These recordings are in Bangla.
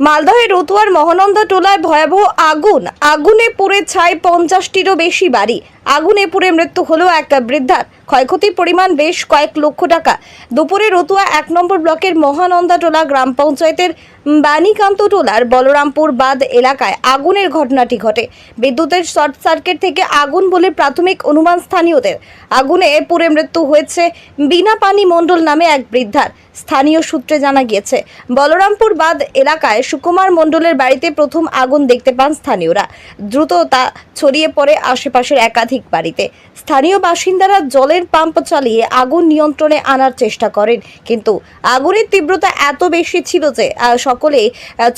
মালদহের রতুয়ার মহানন্দা টোলায় ভয়াবহ আগুনে পুড়ে ছাই 50টিরও বেশি বাড়ি। আগুনে পুড়ে মৃত্যু হলো এক বৃদ্ধার। ক্ষয়ক্ষতির পরিমাণ বেশ কয়েক লক্ষ টাকা। দুপুরে রতুয়া 1 নম্বর ব্লকের মহানন্দা টোলা গ্রাম পঞ্চায়েতের বাণীকান্ত টোলার বলরামপুর বাদ এলাকায় আগুনের ঘটনাটি ঘটে। বিদ্যুতের শর্ট সার্কিট থেকে আগুন বলে প্রাথমিক অনুমান স্থানীয়দের। আগুনে পুড়ে মৃত্যু হয়েছে বিনাপানি মণ্ডল নামে এক বৃদ্ধার। স্থানীয় সূত্রে জানা গিয়েছে, বলরামপুর বাদ এলাকায় সুকুমার মণ্ডলের বাড়িতে প্রথম আগুন দেখতে পান স্থানীয়রা। দ্রুত তা ছড়িয়ে পড়ে আশেপাশের একাধিক বাড়িতে। স্থানীয় বাসিন্দারা জলের পাম্প চালিয়ে আগুন নিয়ন্ত্রণে আনার চেষ্টা করেন, কিন্তু আগুনের তীব্রতা এত বেশি ছিল যে সকলেই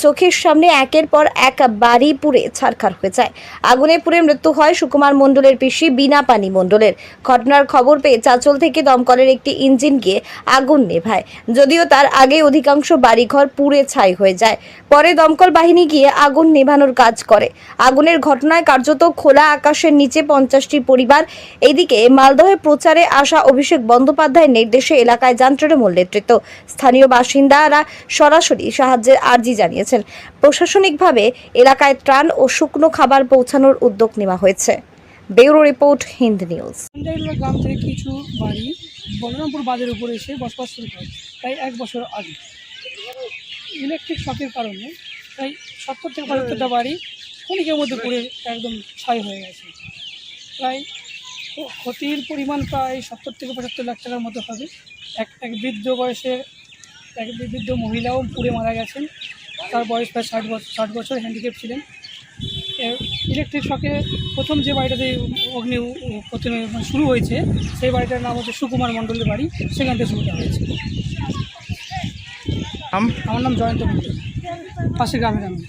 চোখের সামনে একের পর এক বাড়ি পুড়ে ছারখার হয়ে যায়। আগুনে পুড়ে মৃত্যু হয় সুকুমার মণ্ডলের পিসি বিনাপানি মণ্ডলের। ঘটনার খবর পেয়ে চাঁচল থেকে দমকলের একটি ইঞ্জিন গিয়ে আগুন নেভায়, যদিও তার আগে অধিকাংশ বাড়িঘর পুড়ে ছাই হয়ে যায়। পরে দমকল বাহিনী গিয়ে আগুন নেভানোর কাজ করে। আগুনের ঘটনায় কার্যত খোলা আকাশের নিচে 50টি পরিবার। এদিকে মালদহে প্রচারে আসা অভিষেক বন্দ্যোপাধ্যায়ের নির্দেশে এলাকায় যান তৃণমূল নেতৃত্ব। স্থানীয় বাসিন্দারা সরাসরি সাহায্যের আর্জি জানিয়েছেন। প্রশাসনিকভাবে এলাকায় ত্রাণ ও শুকনো খাবার পৌঁছানোর উদ্যোগ নেওয়া হয়েছে। Bureau report, Hind news. গ্রাম থেকে কিছু বাড়ি বলরামপুর বাঁধের উপরে এসে বসবাস শুরু করে প্রায় 1 বছর আগে। ইলেকট্রিক শকের কারণে প্রায় 70 থেকে 75টা বাড়ি ক্ষণিকের মধ্যে পুড়ে একদম ছাই হয়ে গেছে। প্রায় ক্ষতির পরিমাণ প্রায় 70 থেকে 75 লাখ টাকার মতো হবে। এক বৃদ্ধ বয়সের এক বৃদ্ধ মহিলাও পুড়ে মারা গেছেন। তার বয়স প্রায় 60 বছর, হ্যান্ডিক্যাপ ছিলেন। ইলেকট্রিক শকে প্রথম যে বাড়িটাতে অগ্নি প্রথমে শুরু হয়েছে, সেই বাড়িটার নাম হচ্ছে সুকুমার মণ্ডলের বাড়ি। সেখান থেকে শুরুটা হয়েছে। আমার নাম জয়ন্ত মণ্ডল, পাশে গ্রামের আমি।